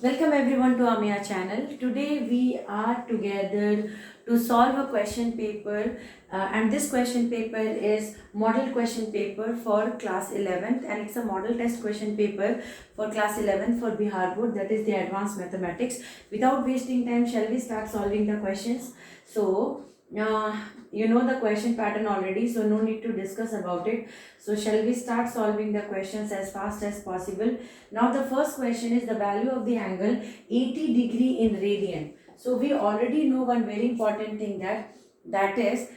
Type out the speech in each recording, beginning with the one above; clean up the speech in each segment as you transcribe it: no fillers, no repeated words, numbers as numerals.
Welcome everyone to Amia channel. Today we are together to solve a question paper and this question paper is model question paper for class 11th and it's a model test question paper for class 11th for Bihar board, that is the advanced mathematics. Without wasting time, shall we start solving the questions? So you know the question pattern already, so no need to discuss about it. So shall we start solving the questions as fast as possible? Now the first question is the value of the angle 80 degree in radian. So we already know one very important thing that is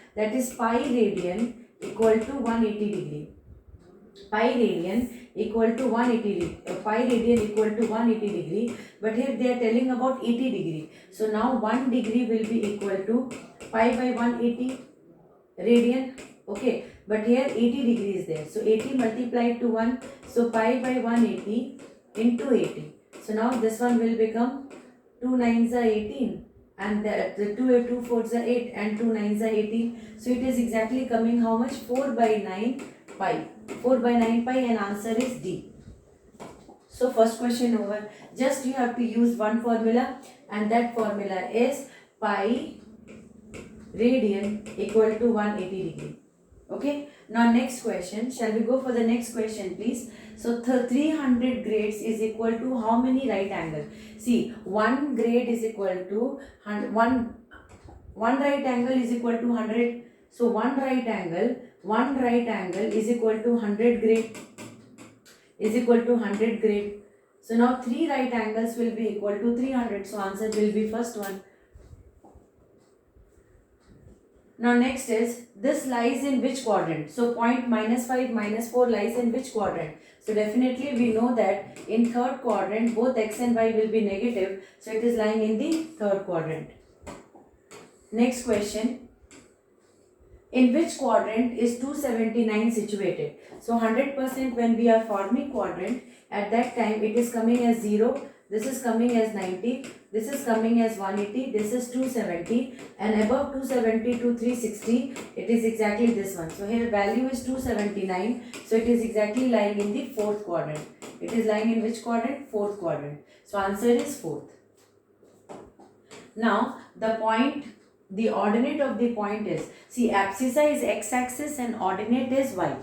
pi radian equal to 180 degree. Pi radian equal to 180 degree. Pi radian equal to 180 degree. But here they are telling about 80 degree. So now 1 degree will be equal to pi by 180 radian. Okay, but here 80 degree is there, so 80 multiplied to 1, so pi by 180 into 80. So now this one will become 2 nines are 18 and the 2 fours are 8 and 2 nines are 18. So it is exactly coming how much? 4 by 9 pi. 4 by 9 pi and answer is D. So first question over. Just you have to use one formula and that formula is pi radian equal to 180 degree. Okay, now next question. Shall we go for the next question, please? So 300 grades is equal to how many right angle? See, one grade is equal to one right angle is equal to 100. So one right angle is equal to 100 grade is equal to 100 grade. So now three right angles will be equal to 300. So answer will be first one. Now next is, this lies in which quadrant? So point -5 -4 lies in which quadrant? So definitely we know that in third quadrant both x and y will be negative. So it is lying in the third quadrant. Next question. In which quadrant is 279 situated? So 100% when we are forming quadrant, at that time it is coming as 0, this is coming as 90, this is coming as 180, this is 270 and above 270 to 360 it is exactly this one. So here value is 279, so it is exactly lying in the fourth quadrant. It is lying in which quadrant? Fourth quadrant. So answer is fourth. Now the ordinate of the point is, see, abscissa is x-axis and ordinate is y.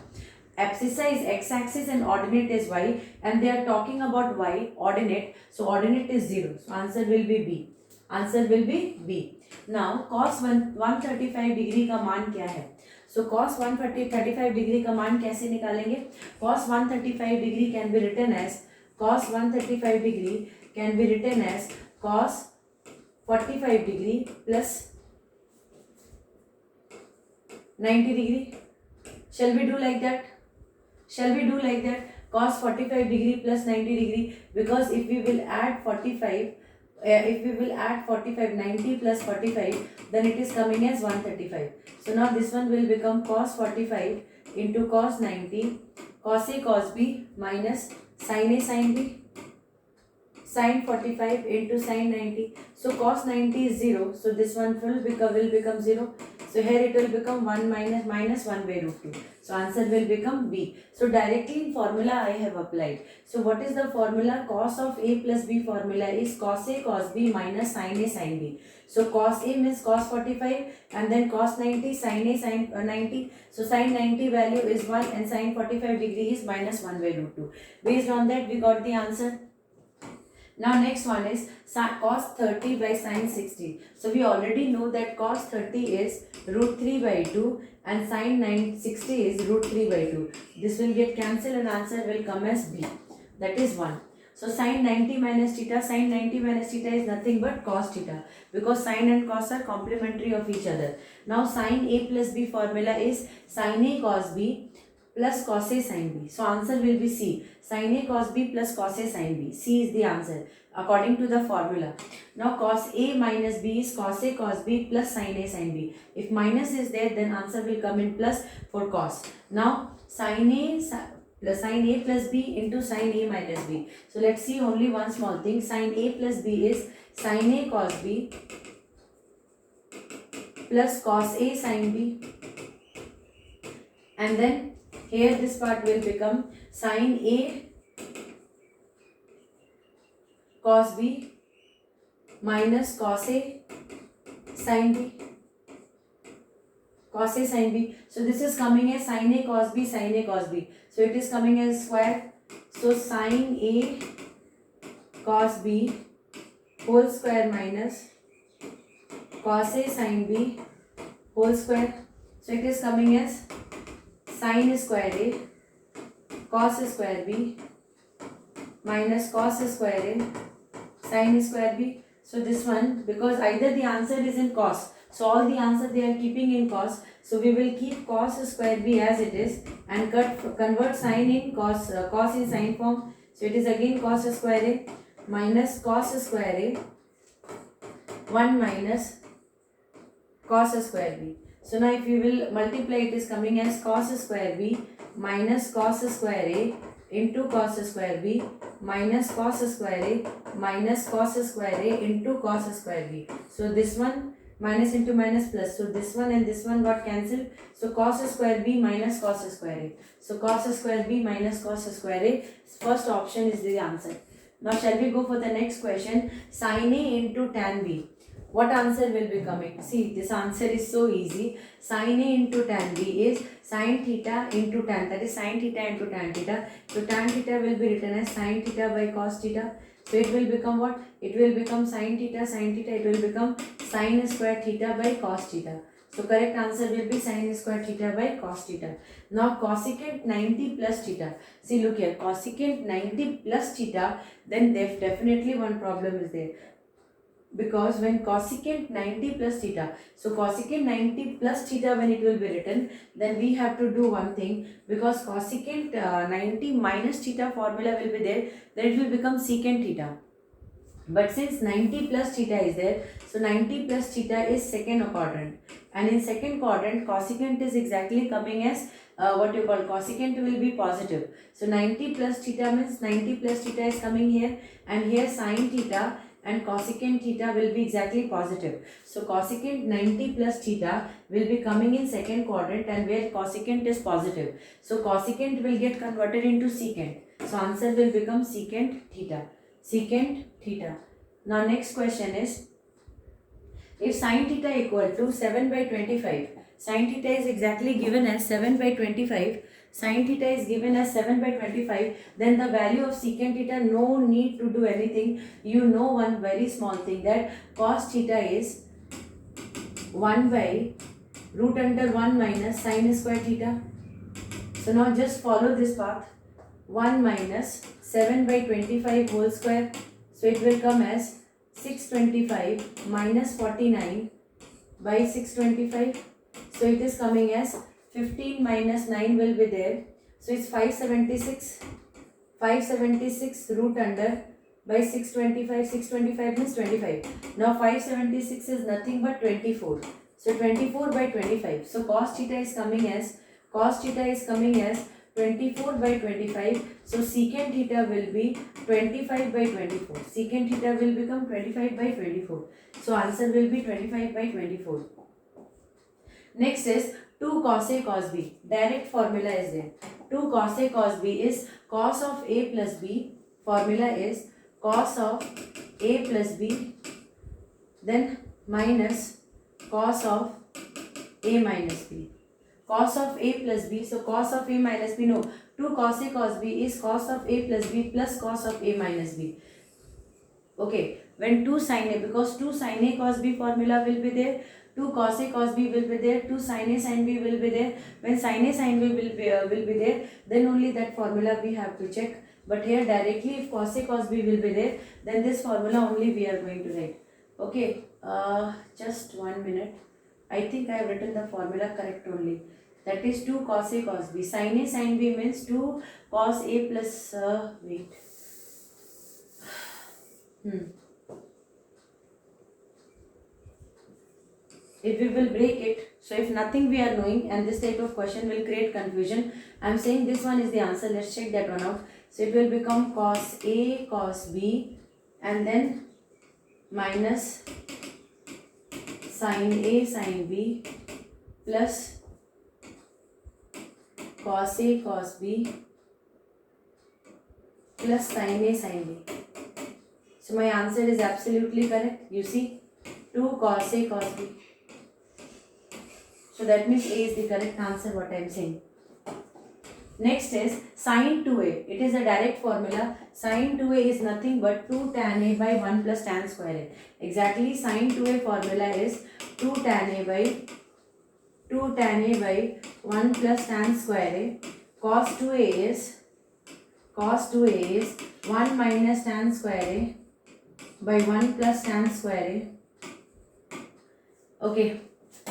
Abscissa is x-axis and ordinate is y and they are talking about y ordinate. So ordinate is 0. So answer will be B. Answer will be B. Now cos 135 degree का मान क्या है? So cos 135 degree का मान कैसे निकालेंगे? Cos 135 degree can be written as cos 45 degree plus 90 degree. Shall we do like that? Cos 45 degree plus 90 degree, because if we will add 45, 90 plus 45, then it is coming as 135. So now this one will become cos 45 into cos 90, cos A cos B minus sin A sin B, sin 45 into sin 90. So cos 90 is 0. So this one will become 0. So here it will become 1 minus 1 by root 2. So answer will become B. So directly in formula I have applied. So what is the formula? Cos of A plus B formula is cos A cos B minus sin A sin B. So cos A means cos 45 and then cos 90 sin A sin 90. So sin 90 value is 1 and sin 45 degree is minus 1 by root 2. Based on that we got the answer. Now next one is cos 30 by sin 60. So we already know that cos 30 is root 3 by 2 and sin 60 is root 3 by 2. This will get cancelled and answer will come as B. That is 1. So sin 90 minus theta is nothing but cos theta, because sin and cos are complementary of each other. Now sin A plus B formula is sin A cos B plus cos A sin B. So answer will be C. Sin A cos B plus cos A sin B. C is the answer according to the formula. Now cos A minus B is cos A cos B plus sin A sin B. If minus is there, then answer will come in plus for cos. Now sin A plus B into sin A minus B. So let's see only one small thing. Sin A plus B is sin A cos B plus cos A sin B, and then here this part will become sin A cos B minus cos A sin B. Cos A sin B. So this is coming as sin A cos B, sin A cos B. So it is coming as square. So sin A cos B whole square minus cos A sin B whole square. So it is coming as sin square A cos square B minus cos square A sin square B. So this one, because either the answer is in cos, so all the answer they are keeping in cos, so we will keep cos square B as it is and convert sin in cos, cos in sin form. So it is again cos square A minus cos square A 1 minus cos square B. So now if you will multiply, it is coming as cos square B minus cos square A into cos square B minus cos square A minus cos square A into cos square B. So this one minus into minus plus. So this one and this one got cancelled. So cos square B minus cos square A. So cos square B minus cos square A. First option is the answer. Now shall we go for the next question? Sin A into tan B. What answer will be coming? See, this answer is so easy. Sin A into tan B is sin theta into tan. That is sin theta into tan theta. So tan theta will be written as sin theta by cos theta. So it will become what? It will become sin theta, sin theta. It will become sin square theta by cos theta. So correct answer will be sin square theta by cos theta. Now cosecant 90 plus theta. See, look here. Cosecant 90 plus theta. Then definitely one problem is there. Because when cosecant 90 plus theta, so cosecant 90 plus theta when it will be written, then we have to do one thing, because cosecant 90 minus theta formula will be there, then it will become secant theta. But since 90 plus theta is there, so 90 plus theta is second quadrant, and in second quadrant cosecant is exactly coming as what you call cosecant will be positive. So 90 plus theta means 90 plus theta is coming here, and here sin theta and cosecant theta will be exactly positive. So cosecant 90 plus theta will be coming in second quadrant, and where cosecant is positive. So cosecant will get converted into secant. So answer will become secant theta. Secant theta. Now next question is, if sin theta equal to 7 by 25, sin theta is exactly given as 7 by 25, sin theta is given as 7 by 25, then the value of secant theta, no need to do anything. You know one very small thing, that cos theta is 1 by root under 1 minus sin square theta. So now just follow this path. 1 minus 7 by 25 whole square. So it will come as 625 minus 49 by 625. So it is coming as 15 minus 9 will be there. So it's 576. 576 root under by 625. 625 means 25. Now 576 is nothing but 24. So 24 by 25. So cos theta is coming as 24 by 25. So secant theta will be 25 by 24. Secant theta will become 25 by 24. So answer will be 25 by 24. Next is 2 cos A cos B. Direct formula is there. 2 cos A cos B is cos of A plus B. Formula is cos of A plus B, then minus cos of A minus B. Cos of A plus B. So cos of A minus B, no. 2 cos A cos B is cos of A plus B plus cos of A minus B. Okay. When 2 sin A, because 2 sin A cos B formula will be there, 2 cos A cos B will be there, 2 sin A sin B will be there. When sin A sin B will be there, then only that formula we have to check. But here directly, if cos A cos B will be there, then this formula only we are going to write. Okay, just 1 minute. I think I have written the formula correct only. That is 2 cos A cos B. Sin A sin B means 2 cos A plus, wait. If we will break it, so if nothing we are knowing and this type of question will create confusion, I am saying this one is the answer. Let's check that one out. So it will become cos A cos B and then minus sin A sin B plus cos A cos B plus sin A sin B. So my answer is absolutely correct. You see, 2 cos A cos B. So that means A is the correct answer what I am saying. Next is sin 2A. It is a direct formula. Sin 2A is nothing but 2 tan A by 1 plus tan square A. Exactly, sin 2A formula is 2 tan A by 1 plus tan square A. Cos 2A is 1 minus tan square A by 1 plus tan square A. Okay,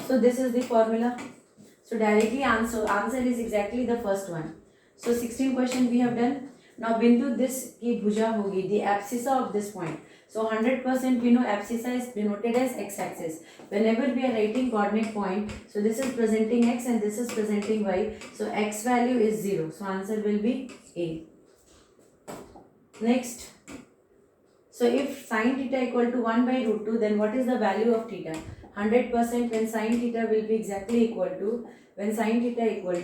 so this is the formula. So directly answer is exactly the first one. So 16 question we have done. Now बिंदु this की भुजा होगी, the abscissa of this point. So 100% we know abscissa is denoted as x-axis. Whenever we are writing coordinate point, so this is presenting x and this is presenting y. So x value is 0. So answer will be A. Next. So if sin theta equal to 1 by root 2, then what is the value of theta? 100% when sin theta will be exactly equal to, when sin theta equal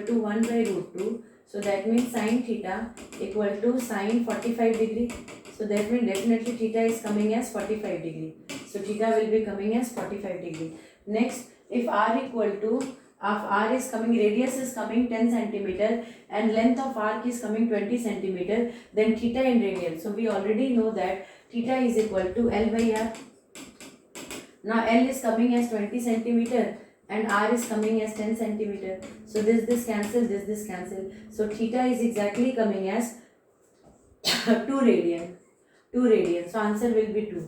to 1 by root 2, so that means sin theta equal to sin 45 degree. So that means definitely theta is coming as 45 degree. So theta will be coming as 45 degree. Next, if r equal to, r is coming, radius is coming 10 centimeter and length of arc is coming 20 centimeter, then theta in radian. So we already know that theta is equal to L by r. Now L is coming as 20 centimeter and R is coming as 10 centimeter. So this cancel, this cancel. So theta is exactly coming as 2 radian. 2 radian. So answer will be 2.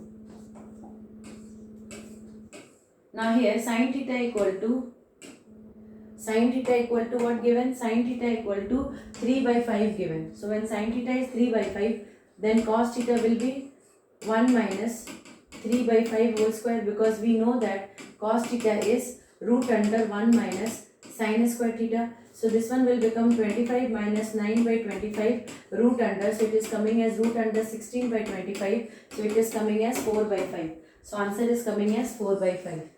Now here sin theta equal to what given? Sin theta equal to 3 by 5 given. So when sin theta is 3 by 5, then cos theta will be 1 minus 3 by 5 whole square, because we know that cos theta is root under 1 minus sin square theta. So this one will become 25 minus 9 by 25 root under. So it is coming as root under 16 by 25. So it is coming as 4 by 5. So answer is coming as 4 by 5.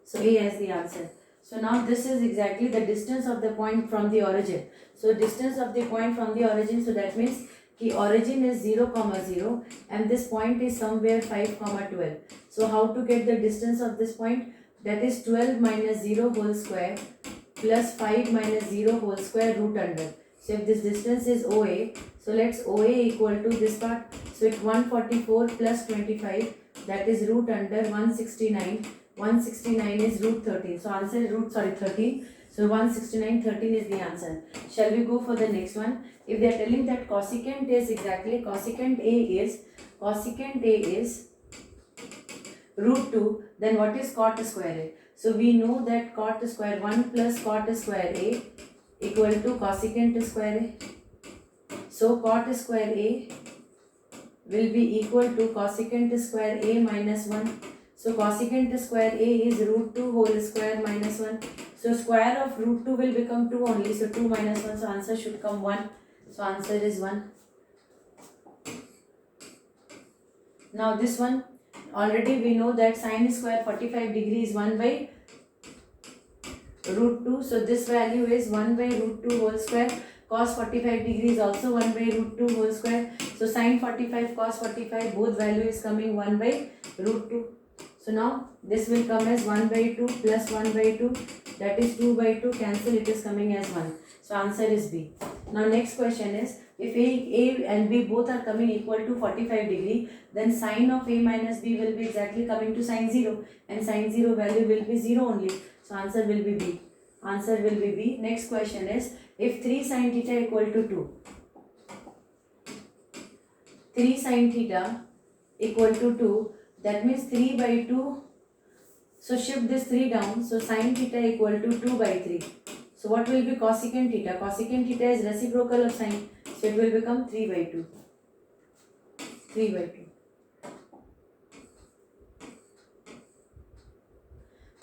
So A as the answer. So now this is exactly the distance of the point from the origin. So distance of the point from the origin. So that means the origin is 0, 0 and this point is somewhere 5, 12. So how to get the distance of this point? That is 12 minus 0 whole square plus 5 minus 0 whole square root under. So if this distance is OA, so let's OA equal to this part. So it's 144 plus 25, that is root under 169. 169 is root 13. So answer is 13. So 169, 13 is the answer. Shall we go for the next one? If they are telling that cosecant is exactly, cosecant A is root 2, then what is cot square A? So we know that cot square 1 plus cot square A equal to cosecant square A. So cot square A will be equal to cosecant square A minus 1. So cosecant square A is root 2 whole square minus 1. So square of root 2 will become 2 only. So 2 minus 1. So answer should come 1. So answer is 1. Now this one, already we know that sin square 45 degree is 1 by root 2. So this value is 1 by root 2 whole square. Cos 45 degree is also 1 by root 2 whole square. So sin 45, cos 45, both value is coming 1 by root 2. So now this will come as 1 by 2 plus 1 by 2, that is 2 by 2, cancel, it is coming as 1. So answer is B. Now next question is, if A and B both are coming equal to 45 degree, then sin of A minus B will be exactly coming to sin 0 and sin 0 value will be 0 only. So answer will be B. Answer will be B. Next question is, if 3 sin theta equal to 2, 3 sin theta equal to 2, that means 3 by 2, so shift this 3 down, so sin theta equal to 2 by 3. So what will be cosecant theta? Cosecant theta is reciprocal of sin, so it will become 3 by 2. 3 by 2.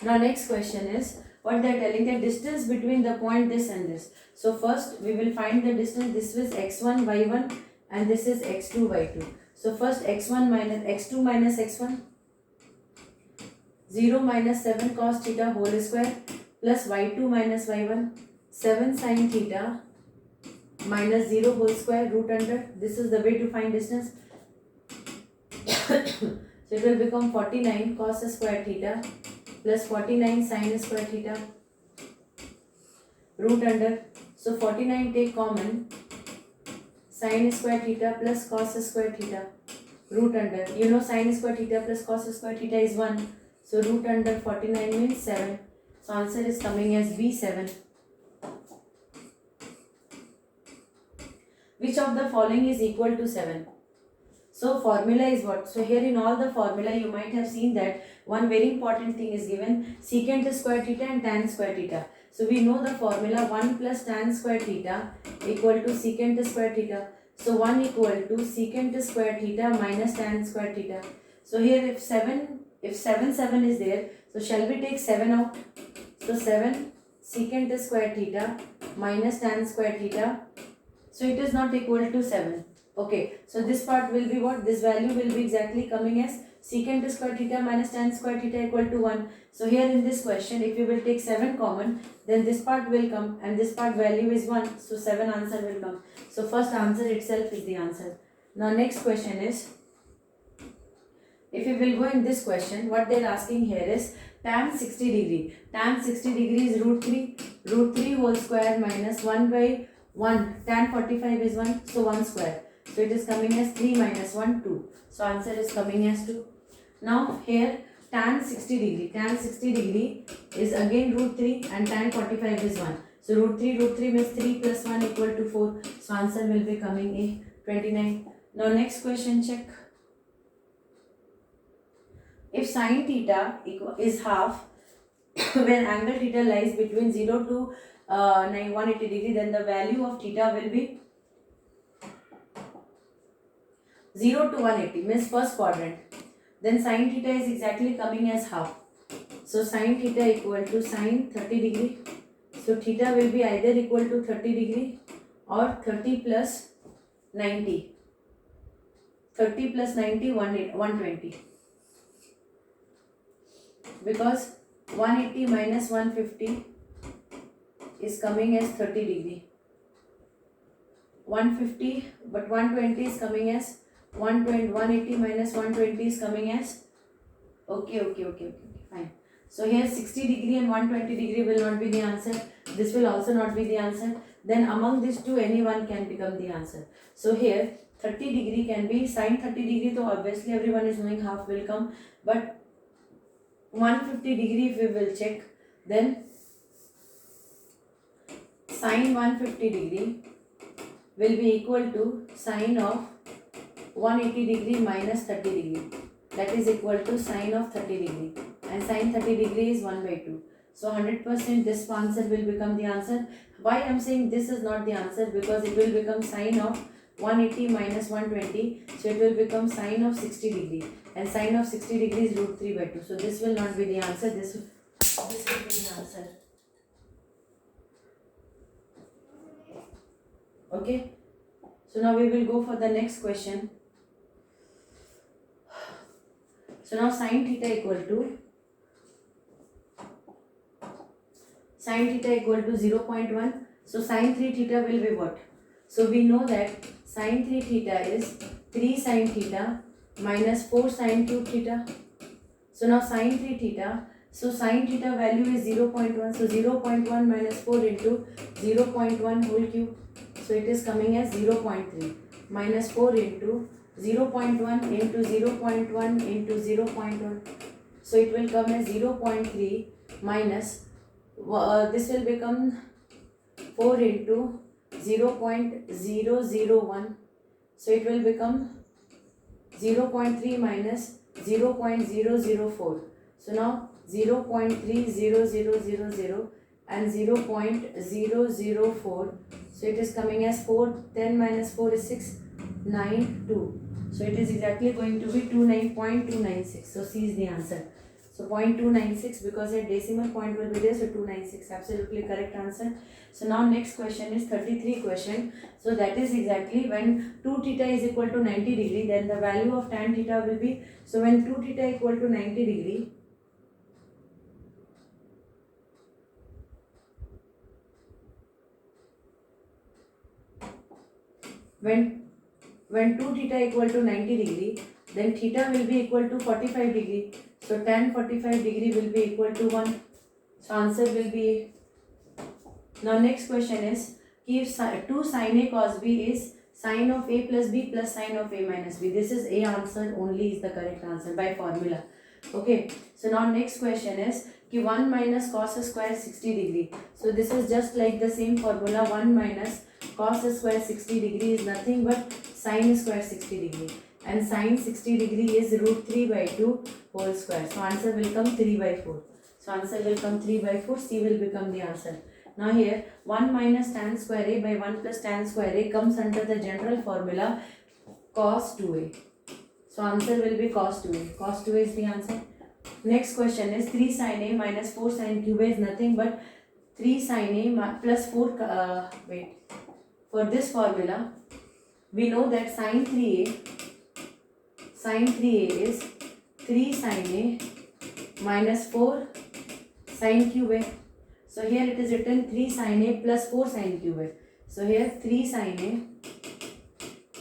Now next question is, what they are telling, the distance between the point this and this. So first we will find the distance, this is x1, y1 and this is x2, y2. So first x1 minus x2 minus x1, 0 minus 7 cos theta whole square plus y2 minus y1, 7 sin theta minus 0 whole square root under. This is the way to find distance. So it will become 49 cos square theta plus 49 sin square theta root under. So 49 take common, sin square theta plus cos square theta root under. You know sin square theta plus cos square theta is 1. So root under 49 means 7. So answer is coming as B7. Which of the following is equal to 7? So formula is what? So here in all the formula you might have seen that one very important thing is given, secant square theta and tan square theta. So we know the formula 1 plus tan square theta equal to secant square theta. So 1 equal to secant square theta minus tan square theta. So here if 7 is there, so shall we take 7 out? So 7 secant square theta minus tan square theta. So it is not equal to 7. Okay, so this part will be what? This value will be exactly coming as secant square theta minus tan square theta equal to 1. So here in this question, if you will take 7 common, then this part will come and this part value is 1. So 7 answer will come. So first answer itself is the answer. Now next question is, if you will go in this question, what they are asking here is tan 60 degree. Tan 60 degree is root 3. Root 3 whole square minus 1 by 1. Tan 45 is 1. So 1 square. So it is coming as 3 minus 1, 2. So answer is coming as 2. Now here tan 60 degree. Tan 60 degree is again root 3 and tan 45 is 1. So root 3 means 3 plus 1 equal to 4. So answer will be coming a 29. Now next question check. If sin theta is half when angle theta lies between 0 to 180 degree, then the value of theta will be 0 to 180 means first quadrant. Then sin theta is exactly coming as half. So sin theta equal to sin 30 degree. So theta will be either equal to 30 degree or 30 plus 90. 30 plus 90, 120. Because 180 minus 150 is coming as 30 degree. 150 but 120 is coming as 120. 180 minus 120 is coming as okay, fine. So here 60 degree and 120 degree will not be the answer. This will also not be the answer. Then among these two, any one can become the answer. So here 30 degree can be sin 30 degree, so obviously everyone is knowing half will come. But 150 degree if we will check, then sin 150 degree will be equal to sin of 180 degree minus 30 degree. That is equal to sin of 30 degree. And sin 30 degree is 1 by 2. So 100% this answer will become the answer. Why I am saying this is not the answer? Because it will become sin of 180 minus 120. So it will become sin of 60 degree. And sin of 60 degree is root 3 by 2. So this will not be the answer. This will be the answer. Okay. So now we will go for the next question. So now sin theta equal to 0.1. So sin 3 theta will be what? So we know that sin 3 theta is 3 sin theta minus 4 sin cube theta. So now sin 3 theta. So sin theta value is 0.1. So 0.1 minus 4 into 0.1 whole cube. So it is coming as 0.3 minus 4 into 0.1 into 0.1 into 0.1. So it will come as 0.3 minus this will become 4 into 0.001. So it will become 0.3 minus 0.004. So now 0.30000 and 0.004. So it is coming as 4. 10 minus 4 is 6. 9, 2. So it is exactly going to be 29.296. So C is the answer. So 0.296 because a decimal point will be there. So 296. Absolutely correct answer. So now next question is 33 question. So that is exactly when 2 theta is equal to 90 degree, then the value of tan theta will be. So when 2 theta equal to 90 degree, when 2 theta equal to 90 degree, then theta will be equal to 45 degree. So tan 45 degree will be equal to 1. So answer will be. Now next question is, if 2 sin A cos B is sin of A plus B plus sin of A minus B. This is A answer only is the correct answer by formula. Okay. So now next question is, 1 minus cos square 60 degree. So this is just like the same formula. 1 minus cos square 60 degree is nothing but sin square 60 degree. And sin 60 degree is root 3 by 2 whole square. So answer will come 3 by 4. So answer will come 3 by 4. C will become the answer. Now here 1 minus tan square A by 1 plus tan square A comes under the general formula cos 2A. So answer will be cos 2A. Cos 2A is the answer. Next question is 3 sin A minus 4 sin cube A is nothing but 3 sin A plus 4. For this formula, we know that sin 3A is 3 sin A minus 4 sin cube A. So here it is written 3 sin A plus 4 sin cube A. So here 3 sin A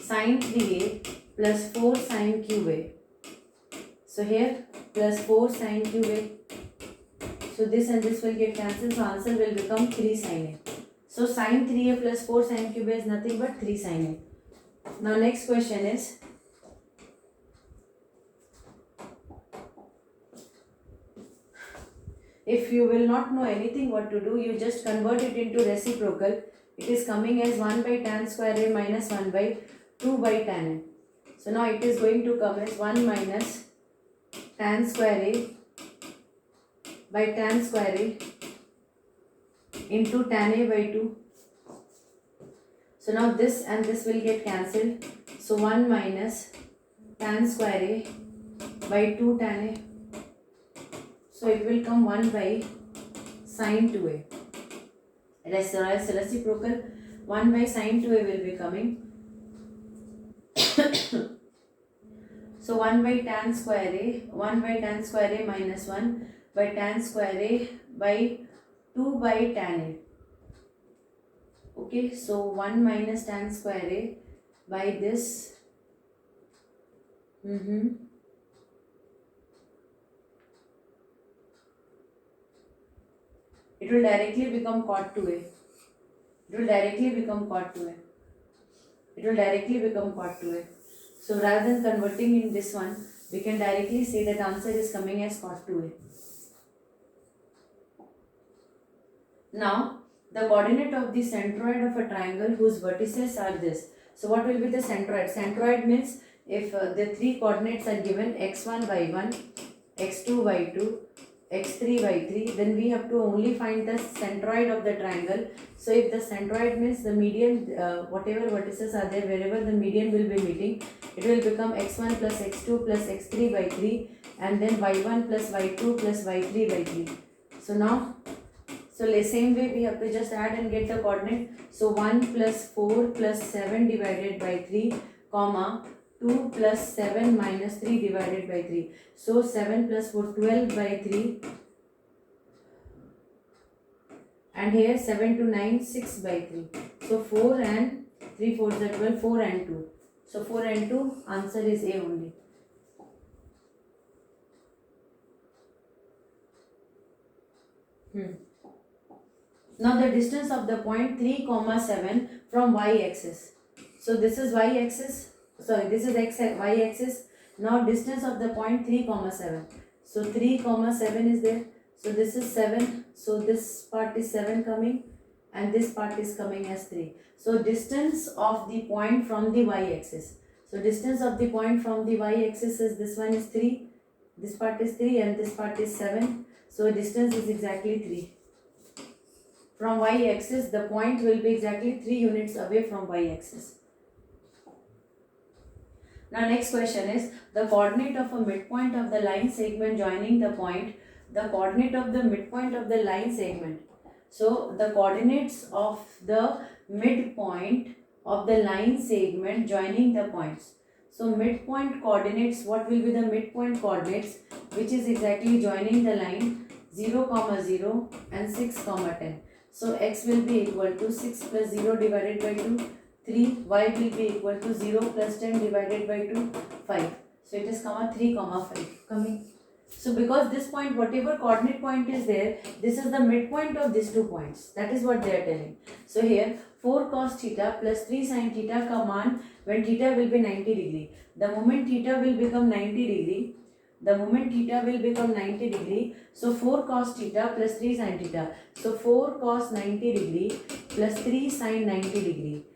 sin 3A plus 4 sin cube A. So here plus 4 sin cube A. So this and this will get cancelled. So answer will become 3 sin A. So sin 3A plus 4 sin cube A is nothing but 3 sin A. Now next question is, if you will not know anything what to do, you just convert it into reciprocal. It is coming as 1 by tan square A minus 1 by 2 by tan A. So now it is going to come as 1 minus tan square A by tan square A into tan A by 2. So now this and this will get cancelled. So 1 minus tan square A by 2 tan A. So it will come 1 by sin 2A. Reciprocal 1 by sin 2A will be coming. So 1 by tan square A minus 1 by tan square A by 2 by tan A. Okay, so 1 minus tan square A by this. It will directly become cot 2A. It will directly become cot 2A. So rather than converting in this one, we can directly say that answer is coming as cot 2A. Now, the coordinate of the centroid of a triangle whose vertices are this. So what will be the centroid? Centroid means if the three coordinates are given x1 by 1, x2 by 2, x3 by 3, then we have to only find the centroid of the triangle. So if the centroid means the median, whatever vertices are there, wherever the median will be meeting, it will become x1 plus x2 plus x3 by 3 and then y1 plus y2 plus y3 by 3. So now, same way we have to just add and get the coordinate. So 1 plus 4 plus 7 divided by 3, comma 2 plus 7 minus 3 divided by 3. So 7 plus 4, 12 by 3. And here 7 to 9, 6 by 3. So 4 and 3 4s are 12, 4 and 2. So 4 and 2, answer is A only. Now the distance of the point 3, 7 from y-axis. So this is y-axis. Sorry, this is y-axis. Now distance of the point 3, 7. So 3, 7 is there. So this is 7. So this part is 7 coming and this part is coming as 3. So distance of the point from the y-axis. So distance of the point from the y-axis is this one is 3. This part is 3 and this part is 7. So distance is exactly 3. From y-axis, the point will be exactly 3 units away from y-axis. Now next question is the coordinate of a midpoint of the line segment joining the point. The coordinate of the midpoint of the line segment. So the coordinates of the midpoint of the line segment joining the points. So midpoint coordinates, what will be the midpoint coordinates which is exactly joining the line 0, 0 and 6, 10. So x will be equal to 6 plus 0 divided by 2, 3, y will be equal to 0 plus 10 divided by 2, 5. So it is comma 3 comma 5 coming. So because this point, whatever coordinate point is there, this is the midpoint of these 2 points. That is what they are telling. So here 4 cos theta plus 3 sin theta ka maan when theta will be 90 degree. The moment theta will become 90 degree, so 4 cos theta plus 3 sin theta. So 4 cos 90 degree plus 3 sin 90 degree.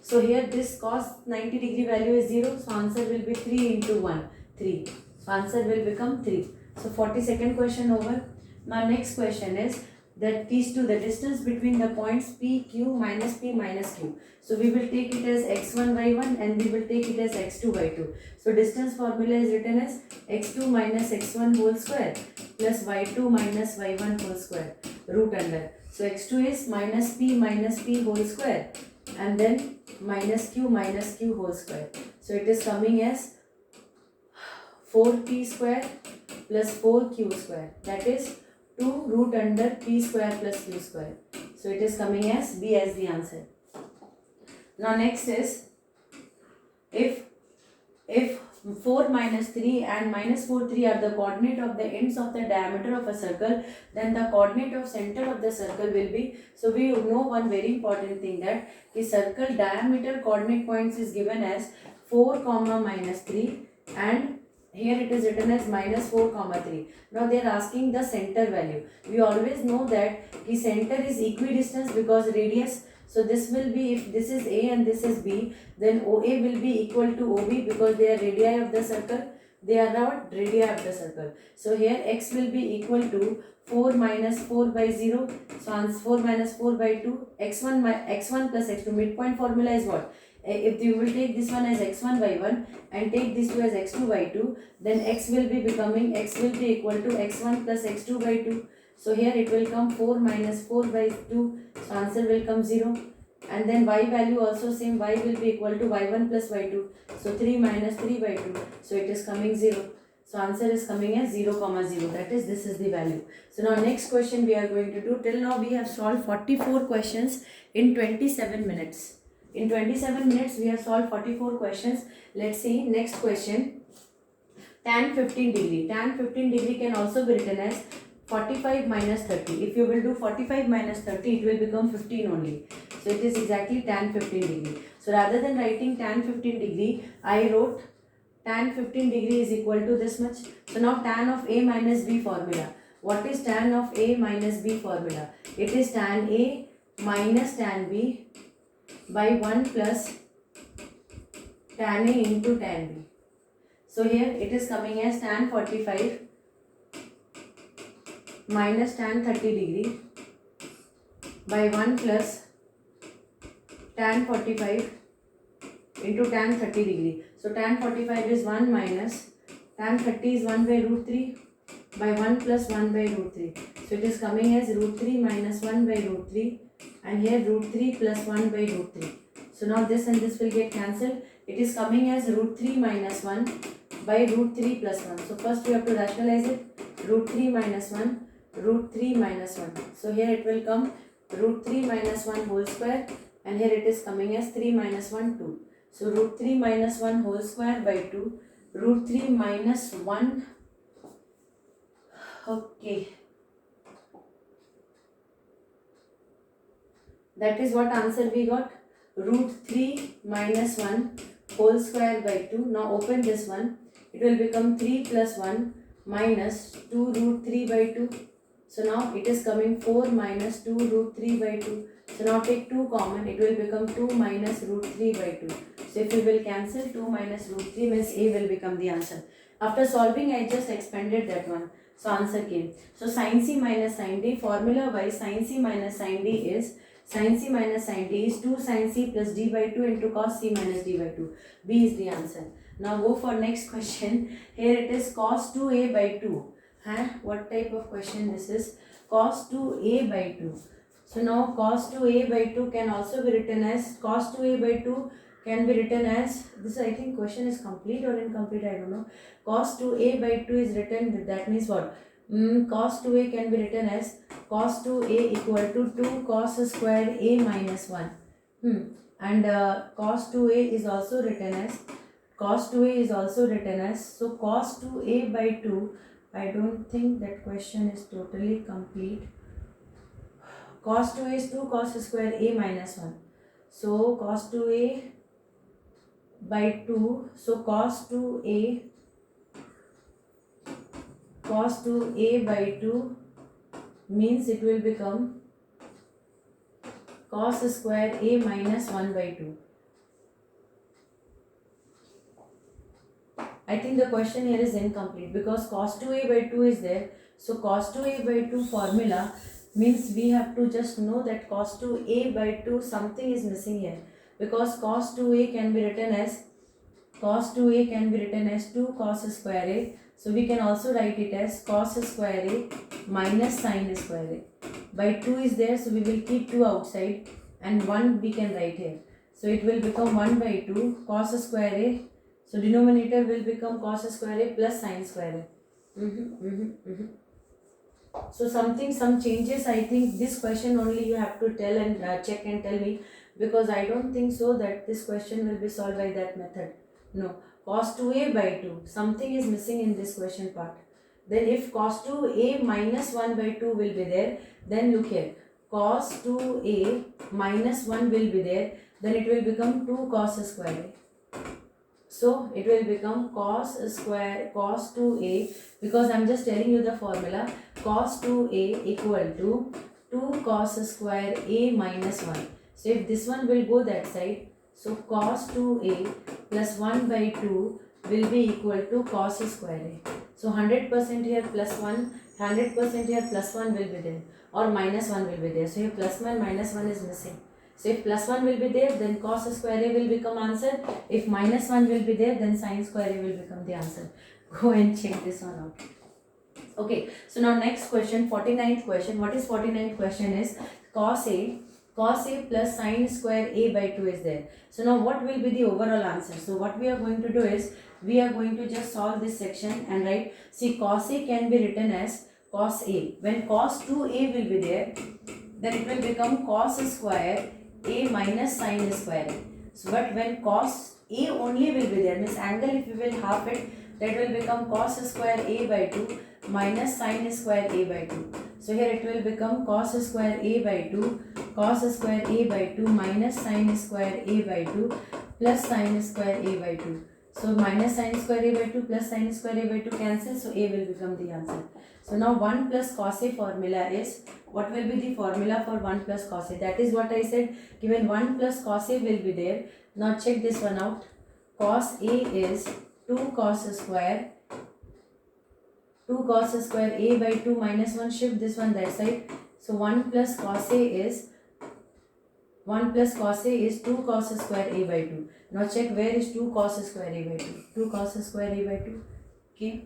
So here this cos 90 degree value is 0. So answer will be 3 into 1, 3. So answer will become 3. So 42nd question over. Now next question is that these two, the distance between the points P, Q minus P minus Q. So we will take it as x1 y1 and we will take it as x2 y2. So distance formula is written as x2 minus x1 whole square plus y2 minus y1 whole square root under. So x2 is minus P whole square and then minus Q whole square. So it is coming as 4P square plus 4Q square, that is 2 root under P square plus Q square. So it is coming as B as the answer. Now next is if 4 minus 3 and minus 4 3 are the coordinate of the ends of the diameter of a circle, then the coordinate of center of the circle will be, so we know one very important thing, that the circle diameter coordinate points is given as 4 comma minus 3 and here it is written as minus 4 comma 3. Now they are asking the center value. We always know that the center is equidistant because radius. So this will be, if this is A and this is B, then OA will be equal to OB because they are radii of the circle. They are what? Radii of the circle. So here x will be equal to 4 minus 4 by 0. So 4 minus 4 by 2. x1 plus x2. Midpoint formula is what? If you will take this one as x1 y1 and take this two as x2 y2, then x will be equal to x1 plus x2 by 2. So here it will come 4 minus 4 by 2. So answer will come 0. And then y value also same, y will be equal to y1 plus y2. So 3 minus 3 by 2. So it is coming 0. So answer is coming as 0 comma 0. That is, this is the value. So now next question we are going to do. Till now we have solved 44 questions in 27 minutes. In 27 minutes we have solved 44 questions. Let's see next question. Tan 15 degree. Tan 15 degree can also be written as 45 minus 30. If you will do 45 minus 30, it will become 15 only. So it is exactly tan 15 degree. So rather than writing tan 15 degree, I wrote tan 15 degree is equal to this much. So now tan of A minus B formula. What is tan of A minus B formula? It is tan A minus tan B by 1 plus tan A into tan B. So here it is coming as tan 45 minus tan 30 degree by 1 plus tan 45 into tan 30 degree. So tan 45 is 1 minus tan 30 is 1 by root 3 by 1 plus 1 by root 3. So it is coming as root 3 minus 1 by root 3 and here root 3 plus 1 by root 3. So now this and this will get cancelled. It is coming as root 3 minus 1 by root 3 plus 1. So first we have to rationalize it. Root 3 minus 1, root 3 minus 1. So here it will come root 3 minus 1 whole square and here it is coming as 3 minus 1, 2. So root 3 minus 1 whole square by 2, root 3 minus 1, okay. That is what answer we got, root 3 minus 1 whole square by 2. Now open this one, it will become 3 plus 1 minus 2 root 3 by 2. So now it is coming 4 minus 2 root 3 by 2. So now take 2 common, it will become 2 minus root 3 by 2. So if we will cancel 2 minus root 3 means A will become the answer. After solving I just expanded that one. So answer came. So sin C minus sin D, formula wise sin C minus sin D is, sin C minus sin D is 2 sin C plus D by 2 into cos C minus D by 2. B is the answer. Now go for next question. Here it is cos 2A by 2. What type of question this is? Cos 2A by 2. So now cos 2A by 2 can also be written as, cos 2A by 2 can be written as, this I think question is complete or incomplete, I don't know. Cos 2A by 2 is written, that means what? Cos 2A can be written as cos 2A equal to 2 cos square A minus 1. And cos 2A is also written as cos 2a is also written as, so cos 2a by 2, I don't think that question is totally complete. Cos 2a is 2 cos square a minus 1. So cos 2a by 2, so cos 2a by 2 means it will become cos square a minus 1 by 2. I think the question here is incomplete because cos 2a by 2 is there. So cos 2a by 2 formula means we have to just know that cos 2a by 2 something is missing here, because cos 2a can be written as 2 cos square a. So we can also write it as cos square a minus sin square a. By 2 is there, so we will keep 2 outside and 1 we can write here. So it will become 1 by 2 cos square a. So denominator will become cos square a plus sin square a. So some changes, I think this question only you have to tell and check and tell me, because I don't think so that this question will be solved by that method. No, cos 2a by 2, something is missing in this question part. Then if cos 2a minus 1 by 2 will be there, then look here, cos 2a minus 1 will be there, then it will become 2 cos square a. So it will become cos 2a, because I am just telling you the formula, cos 2a equal to 2 cos square a minus 1. So if this one will go that side, so cos 2a plus 1 by 2 will be equal to cos square a. So 100% here plus 1, 100% here plus 1 will be there, or minus 1 will be there. So here plus 1 minus 1 is missing. So if plus 1 will be there, then cos square a will become answer. If minus 1 will be there, then sin square a will become the answer. Go and check this one out. Okay, so now next question, 49th question. What is 49th question is cos a plus sin square a by 2 is there. So now what will be the overall answer? So what we are going to do is, we are going to just solve this section and write, see, cos a can be written as cos a. When cos 2a will be there, then it will become cos square a minus sin square a. So but when cos a only will be there, means angle if we will half it, that will become cos square a by 2 minus sin square a by 2. So here it will become cos square a by 2 minus sin square a by 2 plus sin square a by 2. So minus sin square a by 2 plus sin square a by 2 cancel, so a will become the answer. So now 1 plus cos a formula is, what will be the formula for 1 plus cos a? That is what I said, given 1 plus cos a will be there. Now check this one out. Cos a is 2 cos square a by 2 minus 1, shift this one that side. So 1 plus cos a is 2 cos square a by 2. Now check where is 2 cos square a by 2. 2 cos square a by 2. Okay.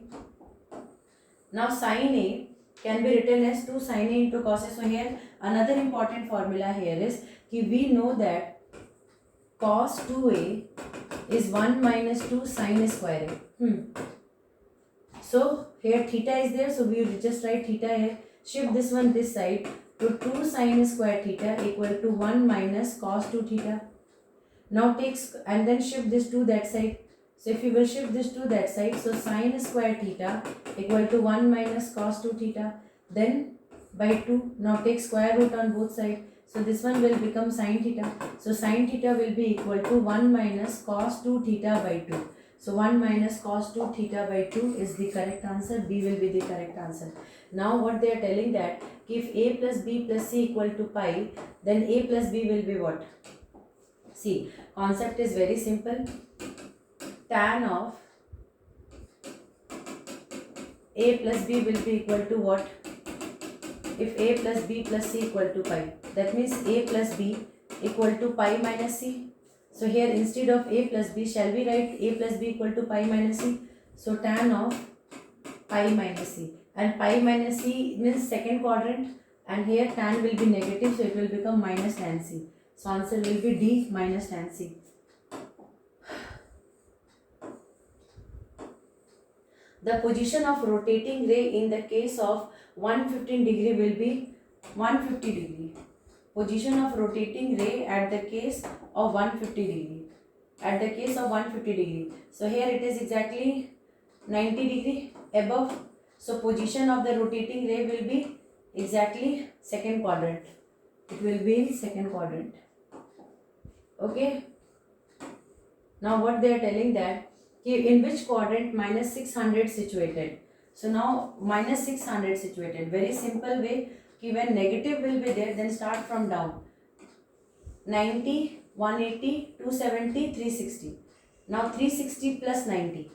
Now sin a can be written as 2 sin a into cos a. So here another important formula here is, we know that cos 2a is 1 minus 2 sin square a. So here theta is there, so we will just write theta here. Shift this one this side. So 2 sin square theta equal to 1 minus cos 2 theta. Now takes and then shift this to that side. So if you will shift this to that side, so sin square theta equal to 1 minus cos 2 theta. Then by 2. Now take square root on both sides. So this one will become sin theta. So sin theta will be equal to 1 minus cos 2 theta by 2. So 1 minus cos 2 theta by 2 is the correct answer. B will be the correct answer. Now what they are telling that, if a plus b plus c equal to pi, then a plus b will be what? See, concept is very simple. Tan of a plus b will be equal to what? If a plus b plus c equal to pi, that means a plus b equal to pi minus c. So here instead of a plus b, shall we write a plus b equal to pi minus c? So tan of pi minus c, and pi minus c means second quadrant, and here tan will be negative, so it will become minus tan c. So answer will be D, minus tan c. The position of rotating ray in the case of 115 degree will be 150 degree. Position of rotating ray at the case of 150 degree. at the case of 150 degree. So here it is exactly 90 degree above. So position of the rotating ray will be exactly second quadrant. It will be in second quadrant. Okay. Now what they are telling that in which quadrant minus 600 situated. So now minus 600 situated. Very simple way. When negative will be there, then start from down. 90, 180, 270, 360. Now 360 plus 90.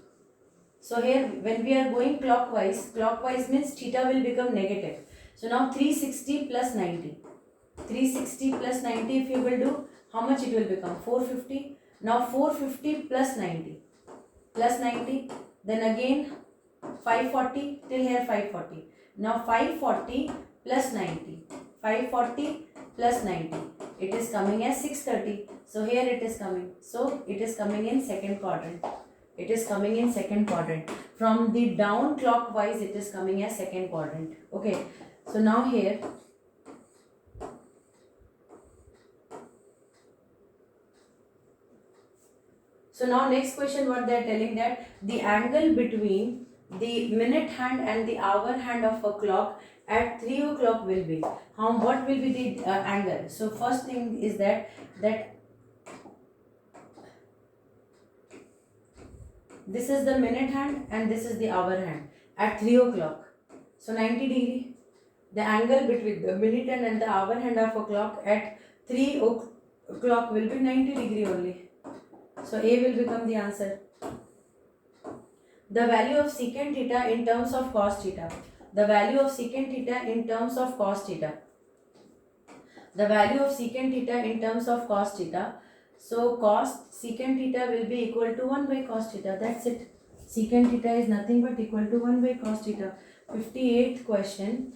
So here when we are going clockwise means theta will become negative. So now 360 plus 90. 360 plus 90 if you will do, how much it will become? 450. Now 450 plus 90. Plus 90. Then again 540 till here 540. Now 540 plus 90. 540 plus 90. It is coming as 630. So here it is coming. So it is coming in second quadrant. It is coming in second quadrant. From the down clockwise it is coming as second quadrant. Okay. So now here so now next question what they are telling that the angle between the minute hand and the hour hand of a clock at 3 o'clock will be. What will be the angle? So first thing is that this is the minute hand and this is the hour hand at 3 o'clock. So 90 degree. The angle between the minute hand and the hour hand of a clock at 3 o'clock will be 90 degree only. So A will become the answer. The value of secant theta in terms of cos theta. The value of secant theta in terms of cos theta. The value of secant theta in terms of cos theta. So secant theta will be equal to 1 by cos theta. That's it. Secant theta is nothing but equal to 1 by cos theta. 58th question.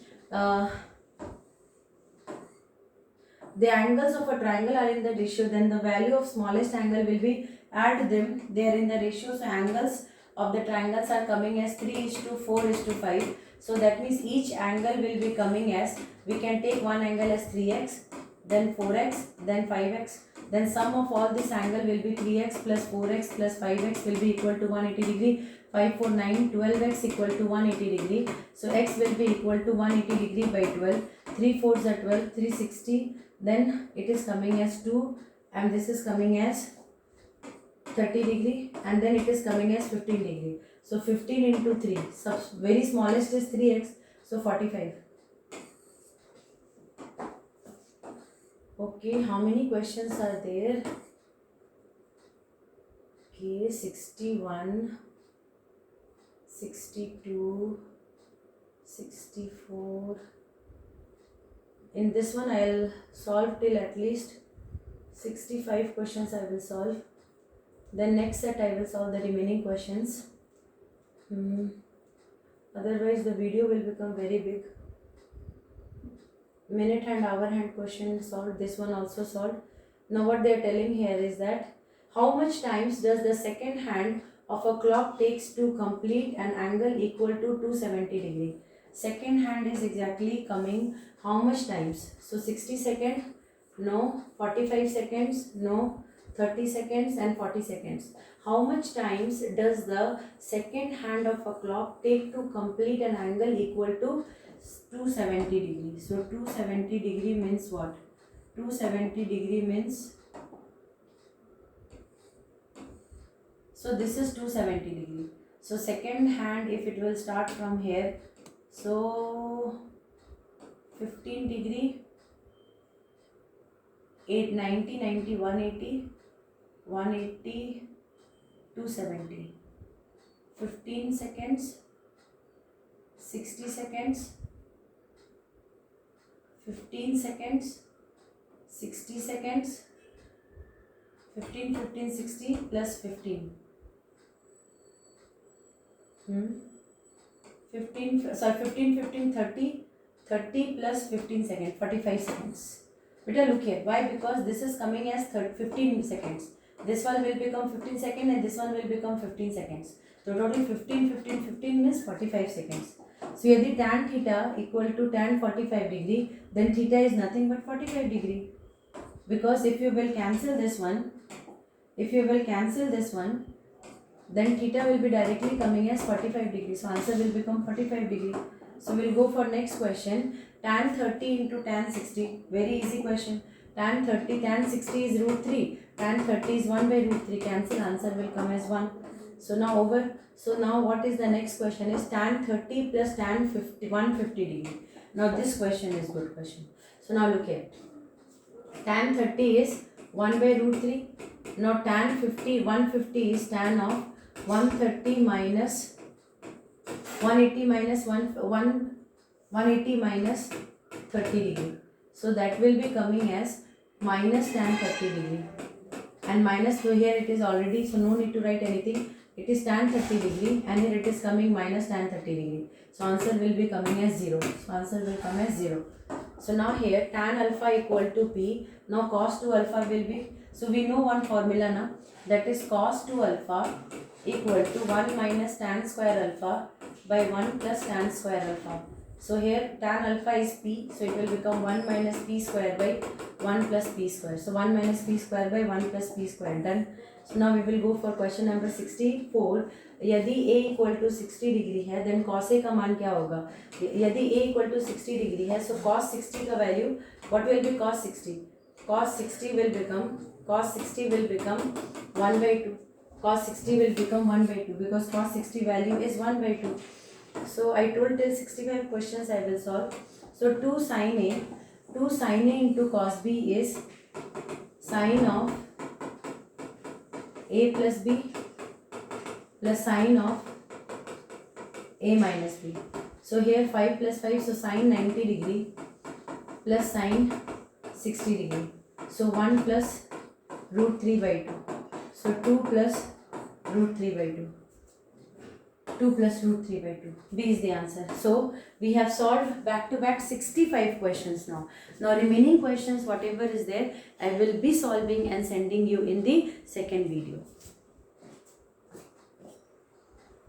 The angles of a triangle are in the ratio, then the value of smallest angle will be, add them, they are in the ratio. So angles of the triangles are coming as 3:4:5. So that means each angle will be coming as, we can take one angle as 3x, then 4x, then 5x. Then sum of all this angle will be 3x plus 4x plus 5x will be equal to 180 degree. 5, 4, 9, 12x equal to 180 degree. So x will be equal to 180 degree by 12. 3 4s are 12, 360. Then it is coming as 2 and this is coming as 30 degree and then it is coming as 15 degree. So 15 into 3, very smallest is 3x, so 45. Okay, how many questions are there? Okay, 61, 62, 64. In this one I will solve till at least 65 questions I will solve. Then next set I will solve the remaining questions. Otherwise the video will become very big. Minute hand, hour hand question solved. This one also solved. Now what they are telling here is that how much times does the second hand of a clock takes to complete an angle equal to 270 degree. Second hand is exactly coming how much times? So 60 seconds, no. 45 seconds, no. 30 seconds and 40 seconds. How much times does the second hand of a clock take to complete an angle equal to 270 degree? So 270 degree means what? 270 degree means, so this is 270 degree. So second hand, if it will start from here, so 15 degree, 8, 90, 90, 180, 180, 270. 15 seconds, 60 seconds, 15 seconds, 60 seconds, 15, 15, 60 plus 15. 15, 15, 30, 30 plus 15 seconds, 45 seconds. Beta, look here. Why? Because this is coming as 15 seconds. This one will become 15 seconds and this one will become 15 seconds. So total 15, 15, 15 means 45 seconds. So here the tan theta equal to tan 45 degree, then theta is nothing but 45 degree. Because if you will cancel this one, if you will cancel this one, then theta will be directly coming as 45 degrees. So answer will become 45 degree. So we'll go for next question. Tan 30 into tan 60. Very easy question. Tan 30, tan 60 is root 3. Tan 30 is 1 by root 3. Cancel, answer will come as 1. So now what is the next question is tan 30 plus tan 50, 150 degree. Now this question is good question. So now look here. Tan 30 is 1 by root 3. Now tan 50, 150 is tan of 130 minus 180 minus 180 minus 30 degree. So that will be coming as minus tan 30 degree. And minus, so here it is already, so no need to write anything. It is tan 30 degree and here it is coming minus tan 30 degree. So answer will be coming as 0. So answer will come as 0. So now here tan alpha equal to P. Now cos 2 alpha will be, so we know one formula now, that is cos 2 alpha equal to 1 minus tan square alpha by 1 plus tan square alpha. So here tan alpha is P, so it will become 1 minus P square by 1 plus P square. So 1 minus P square by 1 plus P square, done. So now we will go for question number 64. यदि a equal to 60 degree है then cos a का मान क्या होगा? यदि a equal to 60 degree है so cos 60 का value what will be cos 60? Cos 60 will become 1 by 2. Cos 60 will become 1 by 2 because cos 60 value is 1 by 2. So I told till 65 questions I will solve. So 2 sin a into cos b is sin of a plus b plus sin of a minus b. So here 5 plus 5, so sin 90 degree plus sin 60 degree. So 1 plus root 3 by 2. So 2 plus root 3 by 2. 2 plus root 3 by 2. B is the answer. So we have solved back to back 65 questions now. Now remaining questions whatever is there I will be solving and sending you in the second video.